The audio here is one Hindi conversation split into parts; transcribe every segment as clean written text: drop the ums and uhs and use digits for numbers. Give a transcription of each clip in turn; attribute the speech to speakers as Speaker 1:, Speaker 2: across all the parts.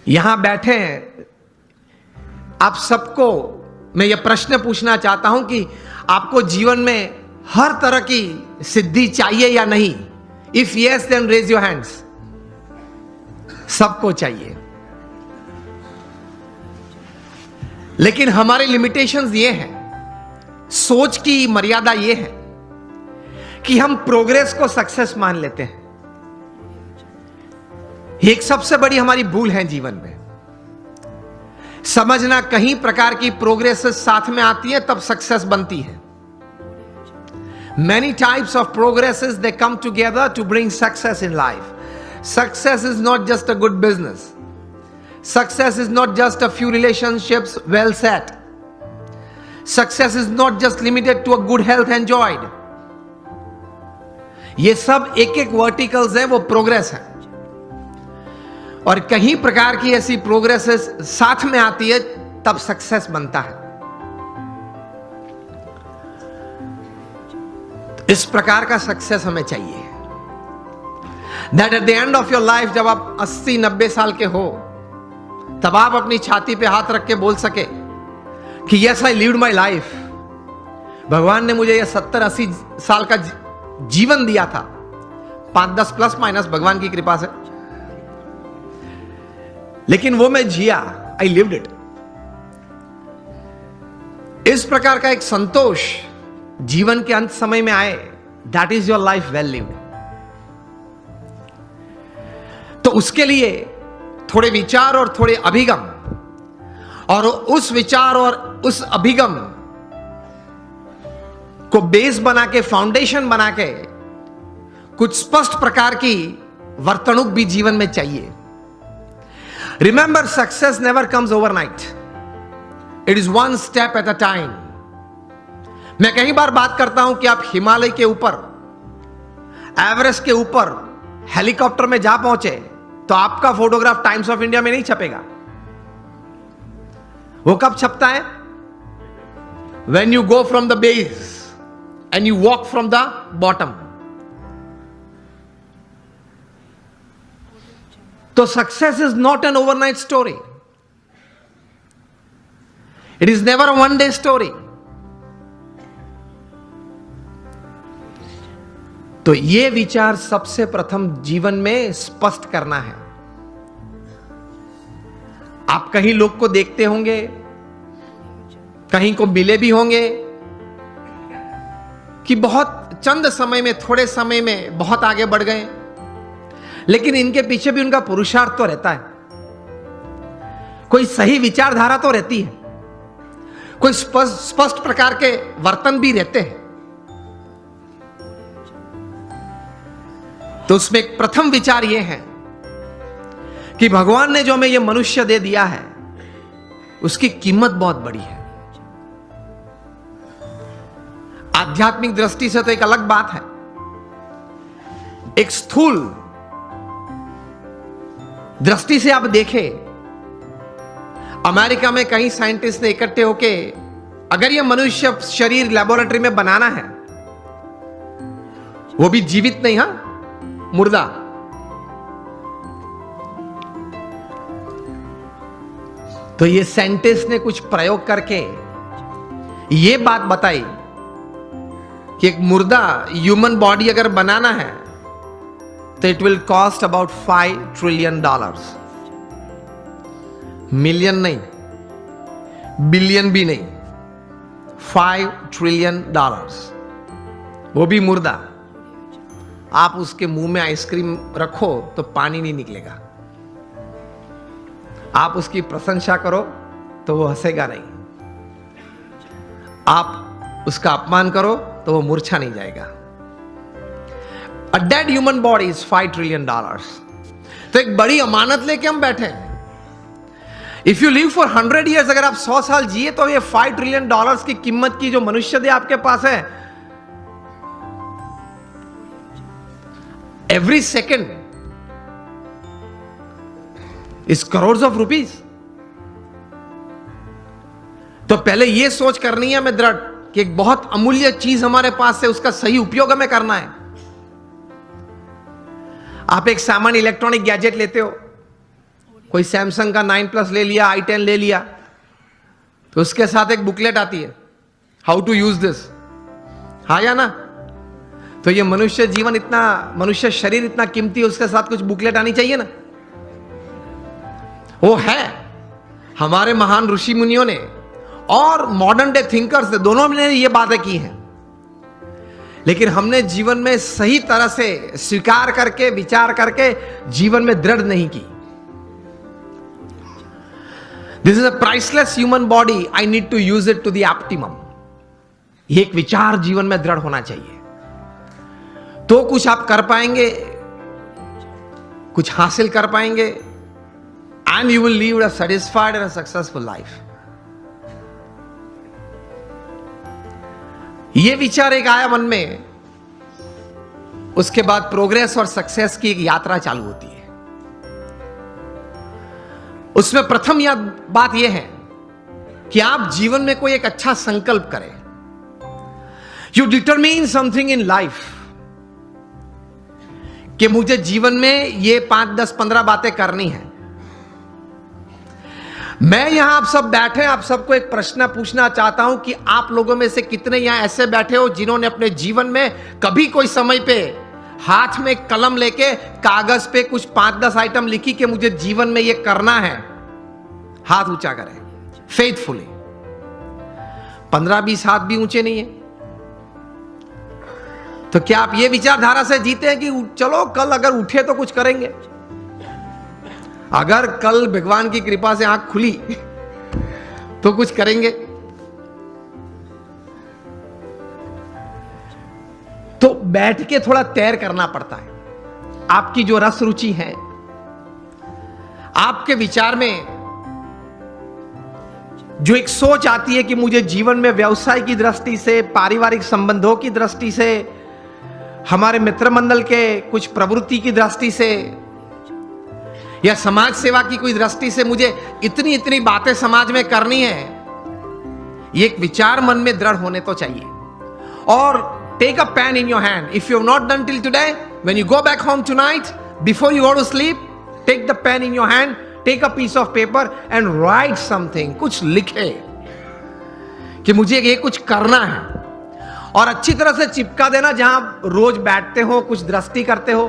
Speaker 1: यहां बैठे हैं आप सबको मैं यह प्रश्न पूछना चाहता हूं कि आपको जीवन में हर तरह की सिद्धि चाहिए या नहीं? If yes then raise your hands. सबको चाहिए, लेकिन हमारे लिमिटेशंस ये हैं, सोच की मर्यादा ये है कि हम प्रोग्रेस को सक्सेस मान लेते हैं। ये एक सबसे बड़ी हमारी भूल है जीवन में। समझना कहीं प्रकार की प्रोग्रेस साथ में आती है तब सक्सेस बनती है। Many types of progresses they come together to bring success in life. Success is not just a good business. Success is not just a few relationships well set. Success is not just limited to a good health enjoyed. ये सब एक एक वर्टिकल्स हैं, वो प्रोग्रेस है। और कहीं प्रकार की ऐसी प्रोग्रेसेस साथ में आती है तब सक्सेस बनता है। इस प्रकार का सक्सेस हमें चाहिए that at the end of your life, जब आप 80-90 साल के हो, तब आप अपनी छाती पे हाथ रख के बोल सके कि yes I lived my life. भगवान ने मुझे यह 70-80 साल का जीवन दिया था, 5-10 प्लस माइनस भगवान की कृपा से, लेकिन वो मैं जिया, आई लिव्ड इट। इस प्रकार का एक संतोष जीवन के अंत समय में आए, that is your life well lived. तो उसके लिए थोड़े विचार और थोड़े अभिगम, और उस विचार और उस अभिगम को बेस बना के, फाउंडेशन बना के कुछ स्पष्ट प्रकार की वर्तणुक भी जीवन में चाहिए। Remember, success never comes overnight, it is one step at a time. मैं कई बार बात करता हूं कि आप हिमालय के ऊपर, एवरेस्ट के ऊपर हेलीकॉप्टर में जा पहुंचे तो आपका फोटोग्राफ टाइम्स ऑफ इंडिया में नहीं छपेगा। वो कब छपता है? When you go from the base and you walk from the bottom. तो success is not an overnight story, it is never a one day story. तो यह विचार सबसे प्रथम जीवन में स्पष्ट करना है। आप कहीं लोग को देखते होंगे, कहीं को मिले भी होंगे कि बहुत चंद समय में, थोड़े समय में बहुत आगे बढ़ गए, लेकिन इनके पीछे भी उनका पुरुषार्थ तो रहता है। कोई सही विचारधारा तो रहती है, कोई स्पष्ट प्रकार के वर्तन भी रहते हैं। तो उसमें एक प्रथम विचार यह है कि भगवान ने जो हमें यह मनुष्य दे दिया है, उसकी कीमत बहुत बड़ी है। आध्यात्मिक दृष्टि से तो एक अलग बात है। एक स्थूल दृष्टि से आप देखें, अमेरिका में कई साइंटिस्ट ने इकट्ठे होके, अगर यह मनुष्य शरीर लेबोरेटरी में बनाना है, वो भी जीवित नहीं, हां, मुर्दा, तो ये साइंटिस्ट ने कुछ प्रयोग करके ये बात बताई कि एक मुर्दा ह्यूमन बॉडी अगर बनाना है तो it will cost about $5 trillion. Million नहीं, बिलियन भी नहीं, $5 ट्रिलियन, वो भी मुर्दा। आप उसके मुंह में आइसक्रीम रखो तो पानी नहीं निकलेगा, आप उसकी प्रशंसा करो तो वो हंसेगा नहीं, आप उसका अपमान करो तो वो मूर्छा नहीं जाएगा। A dead human body is $5 trillion. तो एक बड़ी अमानत लेके हम बैठे हैं। If you live for 100 years, अगर आप 100 साल जिए तो ये $5 ट्रिलियन की कीमत की जो मनुष्य दे आपके पास है, every second is crore of rupees. तो पहले यह सोच करनी है हमें दृढ़ कि एक बहुत अमूल्य चीज हमारे पास है, उसका सही उपयोग हमें करना है। आप एक सामान्य इलेक्ट्रॉनिक गैजेट लेते हो, कोई सैमसंग का 9 प्लस ले लिया, i10 ले लिया, तो उसके साथ एक बुकलेट आती है, हाउ टू यूज दिस, हाँ या ना? तो ये मनुष्य जीवन इतना, मनुष्य शरीर इतना कीमती है, उसके साथ कुछ बुकलेट आनी चाहिए ना। वो है, हमारे महान ऋषि मुनियों ने और मॉडर्न डे थिंकर्स ने, दोनों ने ये बातें की हैं, लेकिन हमने जीवन में सही तरह से स्वीकार करके, विचार करके जीवन में दृढ़ नहीं की। This is a priceless human body, I need to use it to the optimum. ये एक विचार जीवन में दृढ़ होना चाहिए, तो कुछ आप कर पाएंगे, कुछ हासिल कर पाएंगे, and you will leave a satisfied and successful life. ये विचार एक आया मन में, उसके बाद प्रोग्रेस और सक्सेस की एक यात्रा चालू होती है। उसमें प्रथम बात यह है कि आप जीवन में कोई एक अच्छा संकल्प करें। You determine something in life कि मुझे जीवन में ये 5, 10, 15 बातें करनी है। मैं यहां आप सब बैठे, आप सबको एक प्रश्न पूछना चाहता हूं कि आप लोगों में से कितने यहां ऐसे बैठे हो जिन्होंने अपने जीवन में कभी कोई समय पे हाथ में कलम लेके कागज पे कुछ 5, 10 आइटम लिखी कि मुझे जीवन में ये करना है? हाथ ऊंचा करें फेथफुली। 15, 20 हाथ भी ऊंचे नहीं है। तो क्या आप ये विचारधारा से जीते हैं कि चलो कल अगर उठे तो कुछ करेंगे? अगर कल भगवान की कृपा से आंख खुली तो कुछ करेंगे? तो बैठ के थोड़ा तैर करना पड़ता है। आपकी जो रस रुचि है, आपके विचार में जो एक सोच आती है कि मुझे जीवन में व्यवसाय की दृष्टि से, पारिवारिक संबंधों की दृष्टि से, हमारे मित्र मंडल के कुछ प्रवृत्ति की दृष्टि से, या समाज सेवा की कोई दृष्टि से मुझे इतनी इतनी बातें समाज में करनी है, ये एक विचार मन में दृढ़ होने तो चाहिए। और take a pen in your hand. If you have not done till today, when you go back home tonight, before you go to sleep, take the pen in your hand, take a piece of paper and write something. कुछ लिखे कि मुझे ये कुछ करना है, और अच्छी तरह से चिपका देना जहां रोज बैठते हो, कुछ दृष्टि करते हो।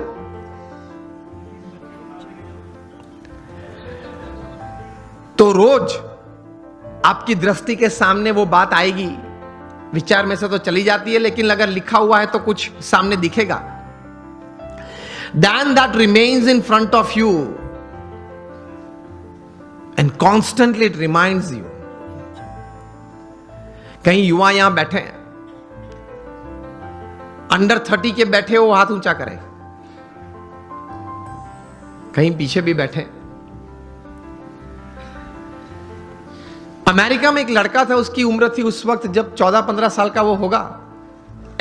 Speaker 1: तो रोज आपकी दृष्टि के सामने वो बात आएगी। विचार में से तो चली जाती है, लेकिन अगर लिखा हुआ है तो कुछ सामने दिखेगा। Then that remains in front of you and constantly it reminds you. कहीं युवा यहां बैठे हैं, अंडर 30 के बैठे हो, हाथ ऊंचा करें। कहीं पीछे भी बैठे। अमेरिका में एक लड़का था, उसकी उम्र थी उस वक्त जब 14-15 साल का वो होगा।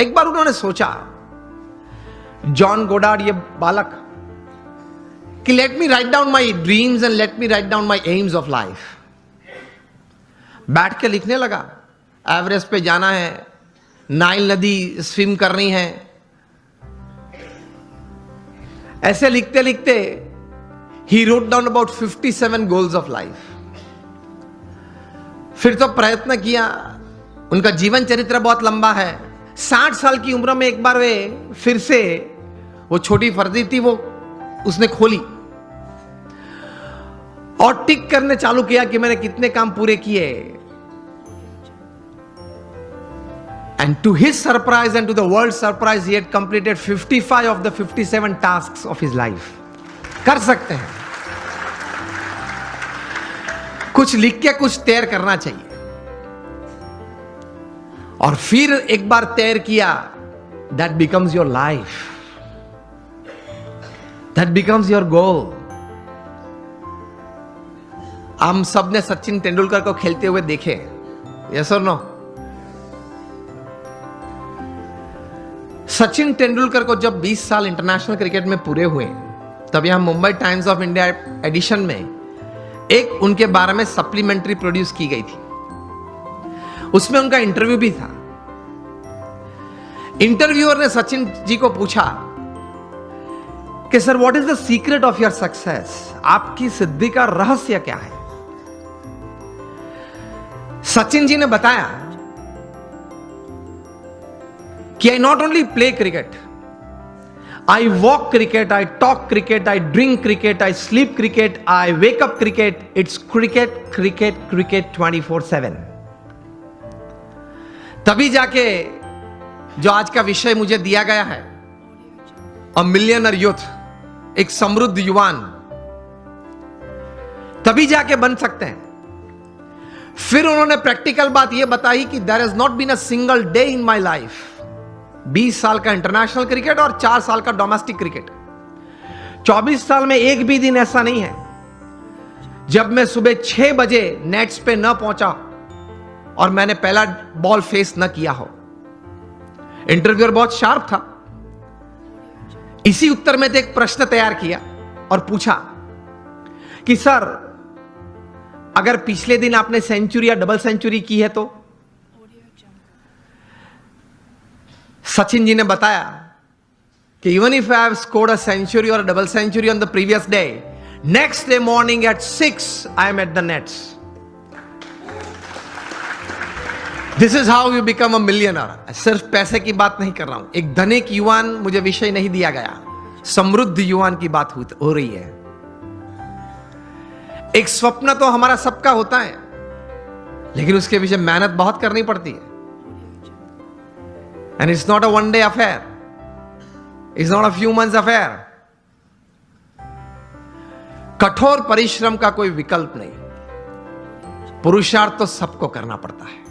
Speaker 1: एक बार उन्होंने सोचा, जॉन गोडार्ड, ये बालक, कि let me write down my dreams and let me write down my AIIMS of life. बैठ के लिखने लगा, एवरेस्ट पे जाना है, नाइल नदी स्विम करनी है। ऐसे लिखते लिखते he wrote down about 57 goals of life. फिर तो प्रयत्न किया, उनका जीवन चरित्र बहुत लंबा है। 60 साल की उम्र में एक बार वे फिर से, वो छोटी फर्जी थी, वो उसने खोली और टिक करने चालू किया कि मैंने कितने काम पूरे किए। And to his surprise and to the world surprise, he had completed 55 of the 57 tasks of his life. कर सकते हैं, कुछ लिख के कुछ तैर करना चाहिए। और फिर एक बार तैर किया, that becomes your life, that becomes your goal. हम सब ने सचिन तेंदुलकर को खेलते हुए देखे, यस और नो? सचिन तेंदुलकर को जब 20 साल इंटरनेशनल क्रिकेट में पूरे हुए, तब यहां Mumbai Times of India edition में एक उनके बारे में सप्लीमेंट्री प्रोड्यूस की गई थी। उसमें उनका इंटरव्यू भी था। इंटरव्यूअर ने सचिन जी को पूछा कि sir what is the secret of your success, आपकी सिद्धि का रहस्य क्या है? सचिन जी ने बताया कि I not only play cricket, I walk cricket, I talk cricket, I drink cricket, I sleep cricket, I wake up cricket, it's cricket cricket cricket 24/7। तभी जाके जो आज का विषय मुझे दिया गया है, अ मिलियनर यूथ, एक समृद्ध युवान, तभी जाके बन सकते हैं। फिर उन्होंने प्रैक्टिकल बात यह बताई कि there is not been a single day in my life, 20 साल का इंटरनेशनल क्रिकेट और 4 साल का डोमेस्टिक क्रिकेट, 24 साल में एक भी दिन ऐसा नहीं है जब मैं सुबह 6 बजे नेट्स पे न पहुंचा और मैंने पहला बॉल फेस न किया हो। इंटरव्यूअर बहुत शार्प था। इसी उत्तर में तो एक प्रश्न तैयार किया और पूछा कि सर अगर पिछले दिन आपने सेंचुरी या डबल सेंचुरी की है तो? सचिन जी ने बताया कि even if I have scored a century और double century on the previous day, next day morning at 6 I am at the nets. This is how you become a millionaire. सिर्फ पैसे की बात नहीं कर रहा हूं, एक धनिक युवान मुझे विषय नहीं दिया गया, समृद्ध युवान की बात हो रही है। एक स्वप्न तो हमारा सबका होता है, लेकिन उसके पीछे मेहनत बहुत करनी पड़ती है। And it's not a one day affair, it's not a few months affair. कठोर परिश्रम का कोई विकल्प नहीं, पुरुषार्थ तो सबको करना पड़ता है।